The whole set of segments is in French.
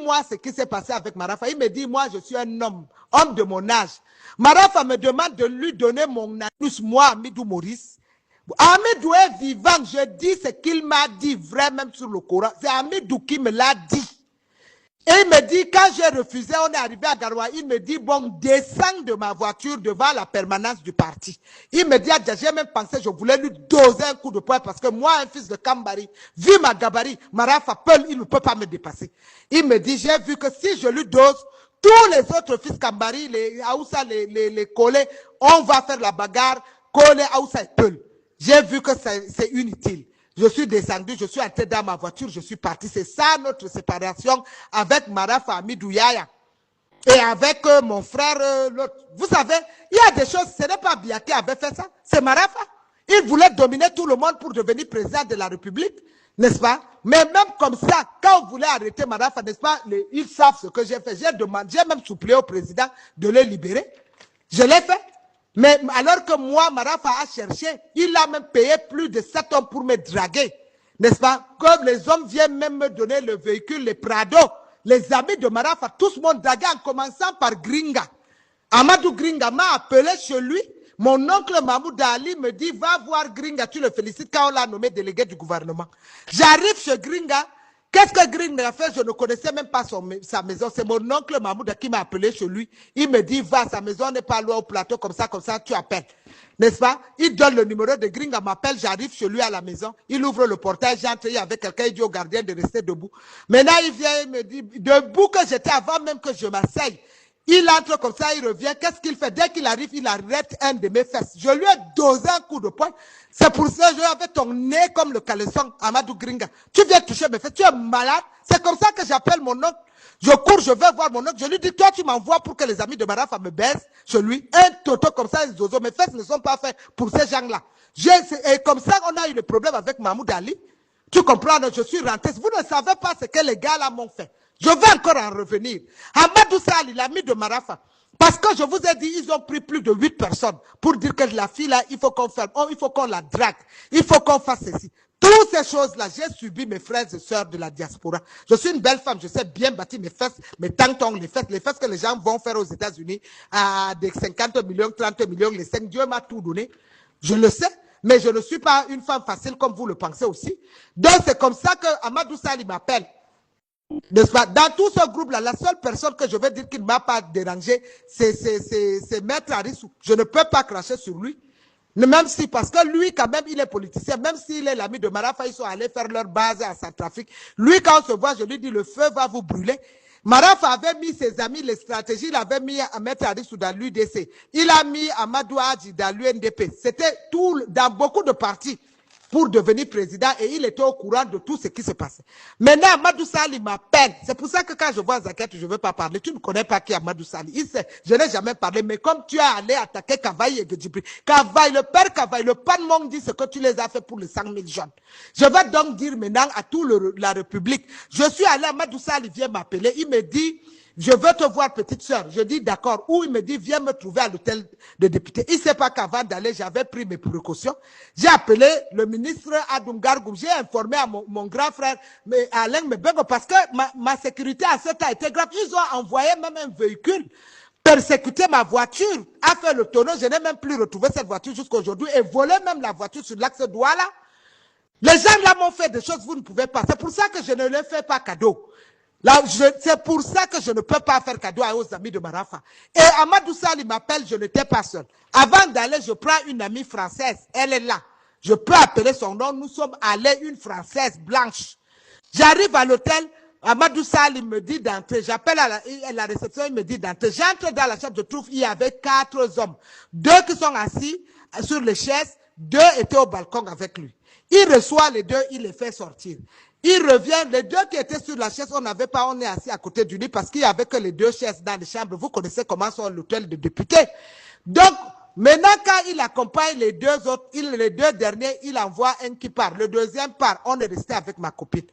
moi ce qui s'est passé avec Marafa. Il me dit, moi, je suis un homme de mon âge. Marafa me demande de lui donner mon anus, moi, Amidou Maurice. Amidou est vivant, je dis ce qu'il m'a dit, vrai même sur le Coran. C'est Amidou qui me l'a dit. Et il me dit, quand j'ai refusé, on est arrivé à Garoua, il me dit, bon, descends de ma voiture devant la permanence du parti. Il me dit, j'ai même pensé, je voulais lui doser un coup de poing parce que moi, un fils de Kambari, vu ma gabarit, Marafa Peul, il ne peut pas me dépasser. Il me dit, j'ai vu que si je lui dose, tous les autres fils Kambari, les Aoussa, les Kolé, on va faire la bagarre, Kolé, Aoussa et Peul. J'ai vu que c'est inutile. Je suis descendu, je suis entré dans ma voiture, je suis parti. C'est ça notre séparation avec Marafa Amidou Yaya. Et avec mon frère, l'autre. Vous savez, il y a des choses, ce n'est pas Biya qui avait fait ça, c'est Marafa. Il voulait dominer tout le monde pour devenir président de la République, n'est-ce pas? Mais même comme ça, quand on voulait arrêter Marafa, n'est-ce pas, ils savent ce que j'ai fait. J'ai même supplié au président de le libérer. Je l'ai fait. Mais alors que moi, Marafa a cherché, il a même payé plus de 7 hommes pour me draguer. N'est-ce pas? Comme les hommes viennent même me donner le véhicule, les Prado, les amis de Marafa, tous m'ont dragué en commençant par Gringa. Amadou Gringa m'a appelé chez lui. Mon oncle Mahmoud Ali me dit, va voir Gringa, tu le félicites quand on l'a nommé délégué du gouvernement. J'arrive chez Gringa. Qu'est-ce que Gringa a fait? Je ne connaissais même pas sa maison. C'est mon oncle Mahmoud qui m'a appelé chez lui. Il me dit, va, sa maison n'est pas loin au plateau, comme ça, tu appelles. N'est-ce pas? Il donne le numéro de Gringa, m'appelle, j'arrive chez lui à la maison. Il ouvre le portail, j'entre avec quelqu'un, il dit au gardien de rester debout. Maintenant, il vient, il me dit, debout que j'étais avant même que je m'asseye. Il entre comme ça, il revient. Qu'est-ce qu'il fait? Dès qu'il arrive, il arrête un de mes fesses. Je lui ai dosé un coup de poing. C'est pour ça que je avais ton nez comme le caleçon, Amadou Gringa. Tu viens toucher mes fesses, tu es malade. C'est comme ça que j'appelle mon oncle. Je cours, je vais voir mon oncle. Je lui dis, toi, tu m'envoies pour que les amis de Marafa me baissent chez lui. Un toto comme ça, les oiseaux. Mes fesses ne sont pas faites pour ces gens-là. Et comme ça, on a eu le problème avec Mahmoud Ali. Tu comprends? Je suis rentré. Vous ne savez pas ce que les gars là m'ont fait. Je vais encore en revenir. Amadou Sali, l'ami de Marafa. Parce que je vous ai dit, ils ont pris plus de 8 personnes pour dire que la fille là, il faut qu'on fasse, il faut qu'on la drague, il faut qu'on fasse ceci. Toutes ces choses-là, j'ai subi mes frères et sœurs de la diaspora. Je suis une belle femme, je sais bien bâtir mes fesses, mes tantons, les fesses que les gens vont faire aux États-Unis à des 50 millions, 30 millions, les 5. Dieu m'a tout donné. Je le sais. Mais je ne suis pas une femme facile comme vous le pensez aussi. Donc c'est comme ça que Amadou Sali m'appelle. N'est-ce pas? Dans tout ce groupe-là, la seule personne que je vais dire qui ne m'a pas dérangé, c'est Maître Arissou. Je ne peux pas cracher sur lui. Même si, parce que lui, quand même, il est politicien, même s'il est l'ami de Marafa, ils sont allés faire leur base à Centrafrique. Lui, quand on se voit, je lui dis, le feu va vous brûler. Marafa avait mis ses amis, les stratégies, il avait mis à Maître Arissou dans l'UDC. Il a mis Amadou Hadji dans l'UNDP. C'était tout, dans beaucoup de partis, pour devenir président, et il était au courant de tout ce qui se passait. Maintenant, Amadou Sali m'appelle. C'est pour ça que quand je vois Zaket, je ne veux pas parler. Tu ne connais pas qui est Amadou Sali. Il sait, je n'ai jamais parlé, mais comme tu es allé attaquer Kavaï et Gedjibri, Kavaï, le père Kavaï, le Panmong dit ce que tu les as fait pour les 100 000 jeunes. Je vais donc dire maintenant à toute la République, je suis allé, Amadou Sali vient m'appeler, il me dit, je veux te voir, petite soeur. Je dis d'accord. Ou il me dit, viens me trouver à l'hôtel de député. Il ne sait pas qu'avant d'aller, j'avais pris mes précautions. J'ai appelé le ministre Adungargoum. J'ai informé à mon grand frère Alain Mbengo parce que ma sécurité à ce temps était grave. Ils ont envoyé même un véhicule persécuter ma voiture, a fait le tonneau. Je n'ai même plus retrouvé cette voiture jusqu'à aujourd'hui et volé même la voiture sur l'axe Douala. Les gens là m'ont fait des choses, vous ne pouvez pas. C'est pour ça que je ne leur fais pas cadeau. C'est pour ça que je ne peux pas faire cadeau aux amis de Marafa. Et Amadou Sali m'appelle, je n'étais pas seul. Avant d'aller, je prends une amie française. Elle est là. Je peux appeler son nom. Nous sommes allés, une française blanche. J'arrive à l'hôtel. Amadou Sali me dit d'entrer. J'appelle à la réception, il me dit d'entrer. J'entre dans la chambre, je trouve il y avait 4 hommes. 2 qui sont assis sur les chaises, 2 étaient au balcon avec lui. Il reçoit les 2, il les fait sortir. Il revient, les 2 qui étaient sur la chaise, on est assis à côté du lit parce qu'il n'y avait que les 2 chaises dans les chambres. Vous connaissez comment sont l'hôtel de députés. Donc, maintenant, quand il accompagne les 2 autres, les 2 derniers, il envoie un qui part. Le deuxième part, on est resté avec ma copine.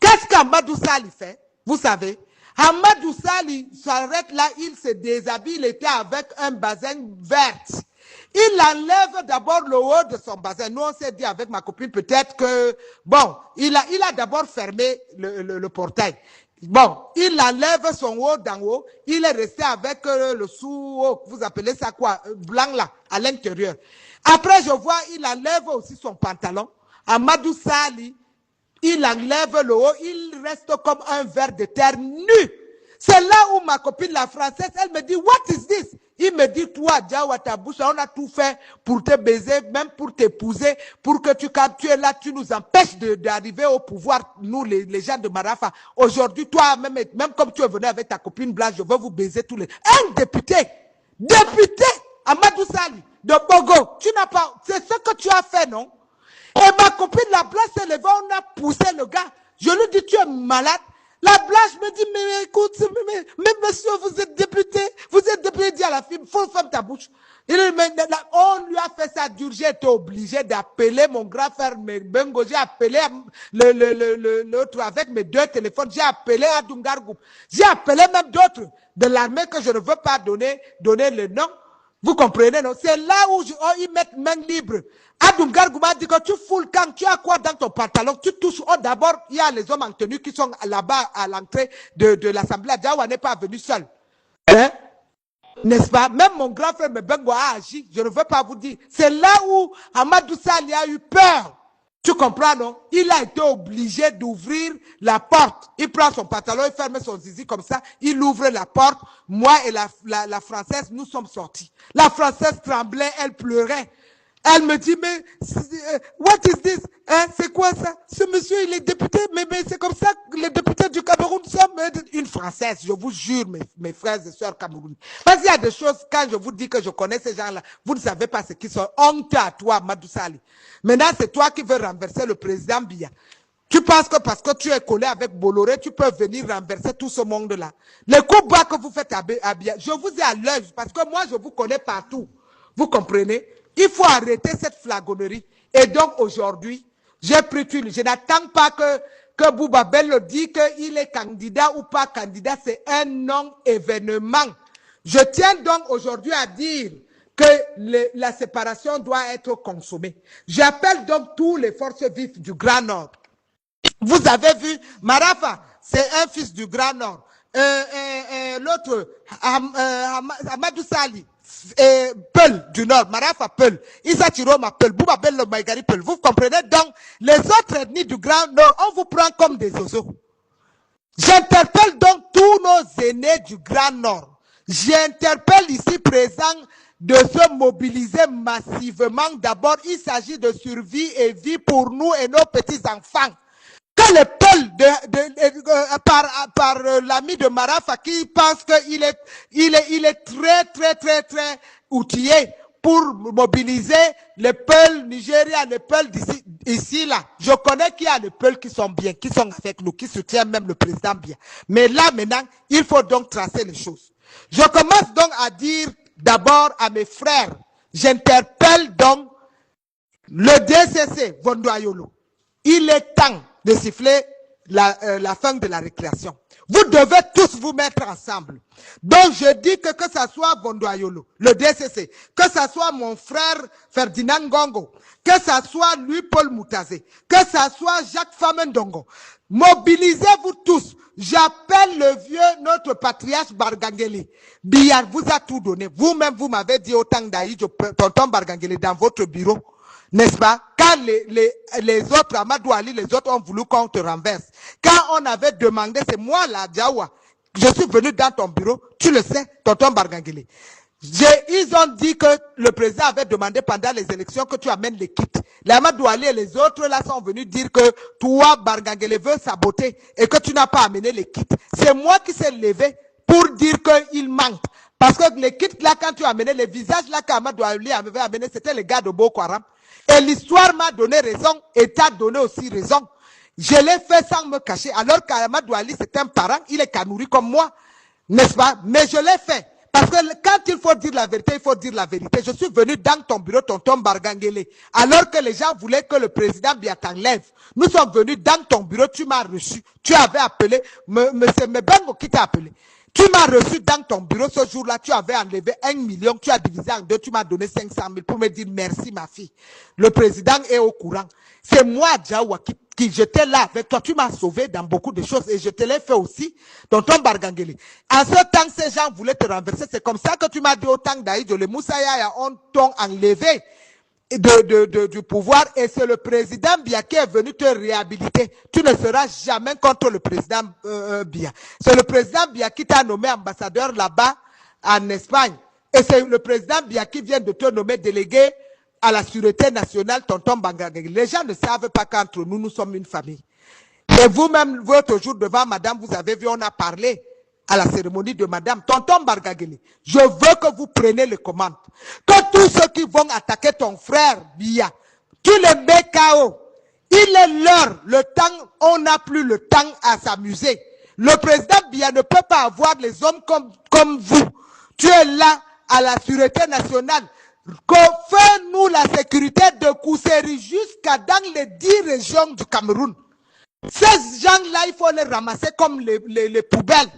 Qu'est-ce qu'Amadou Sali fait? Vous savez, Amadou Sali s'arrête là, il se déshabille, il était avec un bazin vert. Il enlève d'abord le haut de son bazin. Nous, on s'est dit avec ma copine, peut-être que, bon, il a d'abord fermé le portail. Bon, il enlève son haut d'en haut, il est resté avec le sous-haut, vous appelez ça quoi, blanc là, à l'intérieur. Après, je vois, il enlève aussi son pantalon. Amadou Sali, il enlève le haut, il reste comme un ver de terre nu. C'est là où ma copine, la française, elle me dit, what is this? Il me dit, toi, Djawa, ta bouche, on a tout fait pour te baiser, même pour t'épouser, pour que quand tu es là, tu nous empêches d'arriver au pouvoir, nous, les gens de Marafa. Aujourd'hui, toi, même comme tu es venu avec ta copine blanche, je veux vous baiser tous les... Un député, Amadou Sali, de Bogo, tu n'as pas... C'est ce que tu as fait, non? Et ma copine, la blanche s'est levée, on a poussé le gars. Je lui dis, tu es malade. La blanche me dit, mais écoute, mais monsieur, vous êtes député, dit à la fille, faut fermer ta bouche. On lui a fait ça dur, j'ai été obligé d'appeler mon grand frère Bengo, j'ai appelé l'autre avec mes 2 téléphones, j'ai appelé Adungargou, j'ai appelé même d'autres de l'armée que je ne veux pas donner le nom. Vous comprenez, non? C'est là où ils mettent main libre. Adungargou m'a dit que tu foules quand tu as quoi dans ton pantalon, tu touches. Oh, d'abord, il y a les hommes en tenue qui sont là-bas à l'entrée de l'Assemblée. Djawa n'est pas venu seul. Hein? N'est-ce pas? Même mon grand frère Mbengo a agi. Je ne veux pas vous dire. C'est là où Amadou Sali a eu peur. Tu comprends, non? Il a été obligé d'ouvrir la porte. Il prend son pantalon, il ferme son zizi comme ça. Il ouvre la porte. Moi et la Française, nous sommes sortis. La Française tremblait, elle pleurait. Elle me dit, mais what is this? Hein, c'est quoi ça? Ce monsieur, il est député, mais c'est comme ça que les députés du Cameroun sont une Française, je vous jure, mes frères et sœurs camerounais. Parce qu'il y a des choses, quand je vous dis que je connais ces gens-là, vous ne savez pas ce qu'ils sont. Honte à toi, Amadou Sali. Maintenant, c'est toi qui veux renverser le président Biya. Tu penses que parce que tu es collé avec Bolloré, tu peux venir renverser tout ce monde-là. Les coups bas que vous faites à Biya, je vous ai à l'œil, parce que moi, je vous connais partout. Vous comprenez? Il faut arrêter cette flagonnerie. Et donc aujourd'hui, j'ai pris une. Je n'attends pas que Bouba Bello dise qu'il est candidat ou pas candidat. C'est un non-événement. Je tiens donc aujourd'hui à dire que la séparation doit être consommée. J'appelle donc tous les forces vives du Grand Nord. Vous avez vu, Marafa, c'est un fils du Grand Nord. L'autre, Amadou Sali, Peul du Nord, Marafa Peul, Issa Chiroma Peul, Bouba Bello Maïgari Peul. Vous comprenez donc, les autres ethnies du Grand Nord, on vous prend comme des oiseaux. J'interpelle donc tous nos aînés du Grand Nord. J'interpelle ici présents de se mobiliser massivement. D'abord, il s'agit de survie et vie pour nous et nos petits-enfants. Que le Peul par l'ami de Marafa qui pense qu'il est très outillé pour mobiliser les Peuls Nigeria, les Peuls ici là. Je connais qu'il y a les Peuls qui sont bien, qui sont avec nous, qui soutiennent même le président bien. Mais là maintenant, il faut donc tracer les choses. Je commence donc à dire d'abord à mes frères, j'interpelle donc le DCC Vondoayolo. Il est temps de siffler la fin de la récréation. Vous devez tous vous mettre ensemble. Donc je dis que ça soit Vondoayolo, le DCC, que ça soit mon frère Ferdinand Gongo, que ça soit lui Paul Moutazé, que ça soit Jacques Famendongo. Mobilisez-vous tous. J'appelle le vieux, notre patriarche Bargangeli. Biyar vous a tout donné. Vous-même, vous m'avez dit autant d'Aïdjo, tonton Bargangeli, dans votre bureau. N'est-ce pas? Quand les autres, Amadou Ali, les autres ont voulu qu'on te renverse. Quand on avait demandé, c'est moi là, Djawa, je suis venu dans ton bureau, tu le sais, tonton Bargangeli. Ils ont dit que le président avait demandé pendant les élections que tu amènes les kits. Les Amadou Ali et les autres là sont venus dire que toi, Bargangeli, veut saboter et que tu n'as pas amené les kits. C'est moi qui s'est levé pour dire qu'il manque. Parce que les kits là, quand tu as amené, les visages là qu'Amadou Ali avait amené, c'était les gars de Boko Haram. Et l'histoire m'a donné raison et t'a donné aussi raison. Je l'ai fait sans me cacher. Alors qu'Amadou Ali, c'est un parent, il est canouri comme moi. N'est-ce pas? Mais je l'ai fait. Parce que quand il faut dire la vérité, il faut dire la vérité. Je suis venu dans ton bureau, tonton Bargangele. Alors que les gens voulaient que le président Biya t'enlève. Nous sommes venus dans ton bureau, tu m'as reçu. Tu avais appelé, c'est Mbengo qui t'a appelé. Tu m'as reçu dans ton bureau ce jour-là, tu avais enlevé 1 million, tu as divisé en deux, tu m'as donné 500 000 pour me dire merci ma fille. Le président est au courant. C'est moi, Djawa, qui j'étais là avec toi, tu m'as sauvé dans beaucoup de choses et je te l'ai fait aussi, tonton Bargangeli. En ce temps, ces gens voulaient te renverser. C'est comme ça que tu m'as dit au temps d'Aïdjo, les Moussaïa ont enlevé du pouvoir et c'est le président Biya qui est venu te réhabiliter. Tu ne seras jamais contre le président Biya. C'est le président Biya qui t'a nommé ambassadeur là-bas en Espagne. Et c'est le président Biya qui vient de te nommer délégué à la sûreté nationale, tonton Bargangeli. Les gens ne savent pas qu'entre nous, nous sommes une famille. Et vous-même, votre jour devant madame, vous avez vu, on a parlé à la cérémonie de madame, tonton Bargangeli. Je veux que vous preniez les commandes. Que tous ceux qui vont attaquer ton frère Biya, tu les mets KO. Il est l'heure, le temps, on n'a plus le temps à s'amuser. Le président Biya ne peut pas avoir les hommes comme vous. Tu es là à la sûreté nationale. Fais-nous la sécurité de Kousséri jusqu'à dans les 10 régions du Cameroun. Ces gens-là, il faut les ramasser comme les poubelles.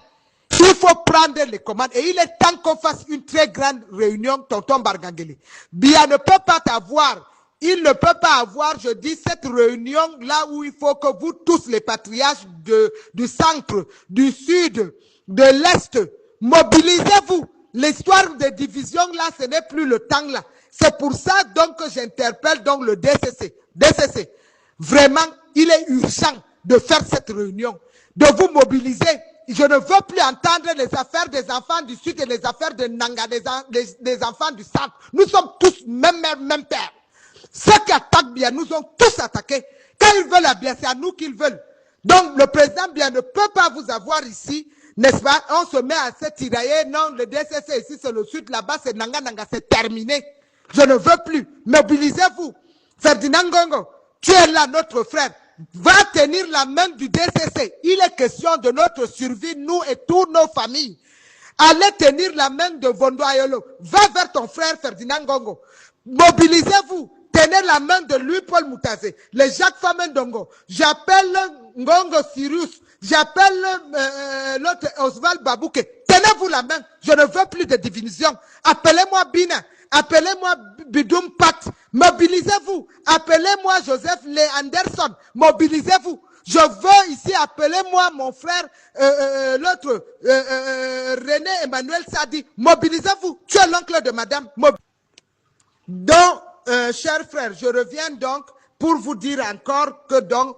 Il faut prendre les commandes. Et il est temps qu'on fasse une très grande réunion, tonton Bargangeli. Biya ne peut pas t'avoir. Il ne peut pas avoir, je dis, cette réunion là où il faut que vous tous, les patriarches du centre, du sud, de l'est, mobilisez-vous. L'histoire de division là, ce n'est plus le temps là. C'est pour ça donc que j'interpelle donc le DCC. DCC, vraiment, il est urgent de faire cette réunion, de vous mobiliser. Je ne veux plus entendre les affaires des enfants du sud et les affaires de Nanga, des enfants du centre. Nous sommes tous même mère, même père. Ceux qui attaquent Biya nous ont tous attaqués. Quand ils veulent à Biya, c'est à nous qu'ils veulent. Donc le président Biya ne peut pas vous avoir ici, n'est-ce pas? On se met à se tirailler. Non, le DCC ici, c'est le sud, là-bas, c'est Nanga, c'est terminé. Je ne veux plus. Mobilisez-vous. Ferdinand Ngongo, tu es là, notre frère. Va tenir la main du DCC. Il est question de notre survie, nous et toutes nos familles. Allez tenir la main de Vondo Ayolo. Va vers ton frère Ferdinand Ngongo. Mobilisez-vous. Tenez la main de lui, Paul Moutazé. Les Jacques Famendongo. J'appelle Ngongo Sirius. J'appelle l'autre Oswald Babouke. Tenez-vous la main. Je ne veux plus de division. Appelez-moi Bina. Appelez-moi Bidoum Pat. Mobilisez-vous. Appelez-moi Joseph Lé Anderson. Mobilisez-vous. Je veux ici, appelez-moi mon frère, l'autre, René Emmanuel Sadi. Mobilisez-vous. Tu es l'oncle de madame. Donc, chers frères, je reviens donc pour vous dire encore que donc,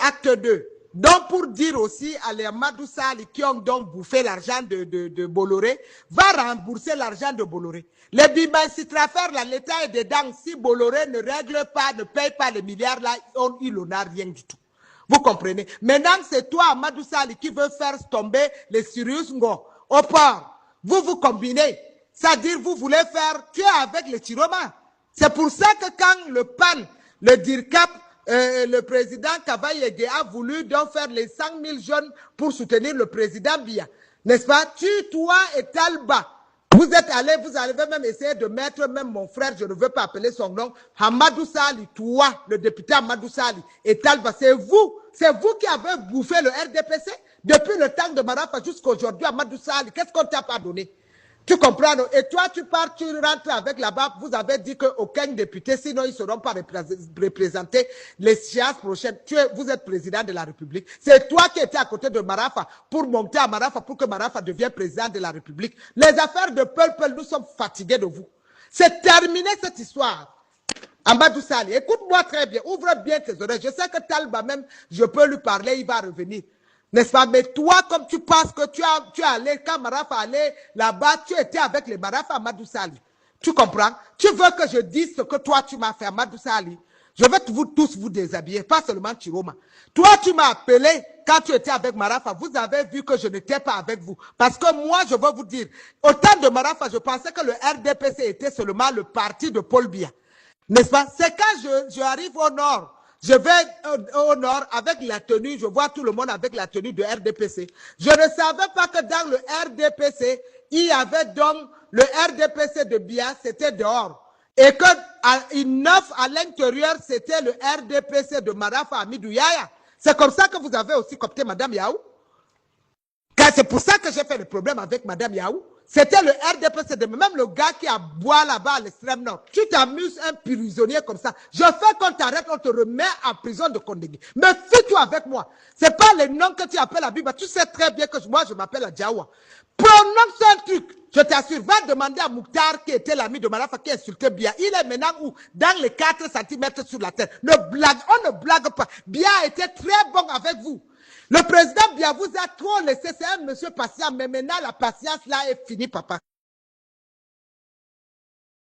acte 2. Donc, pour dire aussi à les Amadou Sali qui ont donc bouffé l'argent de Bolloré, va rembourser l'argent de Bolloré. Les bimancitrafères, là, l'État est dedans. Si Bolloré ne règle pas, ne paye pas les milliards, là, il n'en a rien du tout. Vous comprenez? Maintenant, c'est toi, Amadou Sali, qui veut faire tomber les Sirius Ngo au port. Vous combinez. C'est-à-dire, vous voulez faire tuer avec les Chiroma. C'est pour ça que quand le PAN, le DIRCAP, le président Kavaïege a voulu donc faire les 100 000 jeunes pour soutenir le président Biya. N'est-ce pas? Toi et Talba, vous êtes allés, vous avez même essayé de mettre même mon frère, je ne veux pas appeler son nom, Hamadou Sali, toi, le député Hamadou Sali et Talba, c'est vous qui avez bouffé le RDPC depuis le temps de Marafa jusqu'à aujourd'hui, Hamadou Sali. Qu'est-ce qu'on t'a pas donné? Tu comprends? Et toi, tu pars, tu rentres avec là-bas. Vous avez dit qu'aucun député, sinon ils ne seront pas représentés les séances prochaines. Vous êtes président de la République. C'est toi qui étais à côté de Marafa pour monter à Marafa, pour que Marafa devienne président de la République. Les affaires de Peul, nous sommes fatigués de vous. C'est terminé cette histoire. Amadou Sali, écoute-moi très bien. Ouvre bien tes oreilles. Je sais que Talba même, je peux lui parler, il va revenir. N'est-ce pas? Mais toi, comme tu penses que tu es allé, quand Marafa allait là-bas, tu étais avec les Marafa Amadou Sali. Tu comprends? Tu veux que je dise ce que toi, tu m'as fait, Amadou Sali? Je vais vous tous vous déshabiller, pas seulement Chiroma. Toi, tu m'as appelé quand tu étais avec Marafa. Vous avez vu que je n'étais pas avec vous. Parce que moi, je veux vous dire, au temps de Marafa, je pensais que le RDPC était seulement le parti de Paul Biya. N'est-ce pas? C'est quand je arrive au nord. Je vais au nord avec la tenue, je vois tout le monde avec la tenue de RDPC. Je ne savais pas que dans le RDPC, il y avait donc le RDPC de Biya, c'était dehors. Et que à l'intérieur, c'était le RDPC de Marafa Amidou Yaya. C'est comme ça que vous avez aussi coopté Madame Yaou. C'est pour ça que j'ai fait le problème avec Madame Yaou. C'était le RDPC, même le gars qui a boit là-bas à l'extrême nord. Tu t'amuses un prisonnier comme ça. Je fais qu'on t'arrête, on te remet en prison de Kondégué. Mais fais-toi avec moi. C'est pas les noms que tu appelles à Biba. Tu sais très bien que moi, je m'appelle Adjawa. Prononce un truc. Je t'assure, va demander à Mouktar, qui était l'ami de Marafa, qui insultait Bia. Il est maintenant où? Dans les 4 cm sur la terre. On ne blague pas. Bia était très bon avec vous. Le président Bia vous a trop laissé. C'est un monsieur patient. Mais maintenant, la patience là est finie, papa.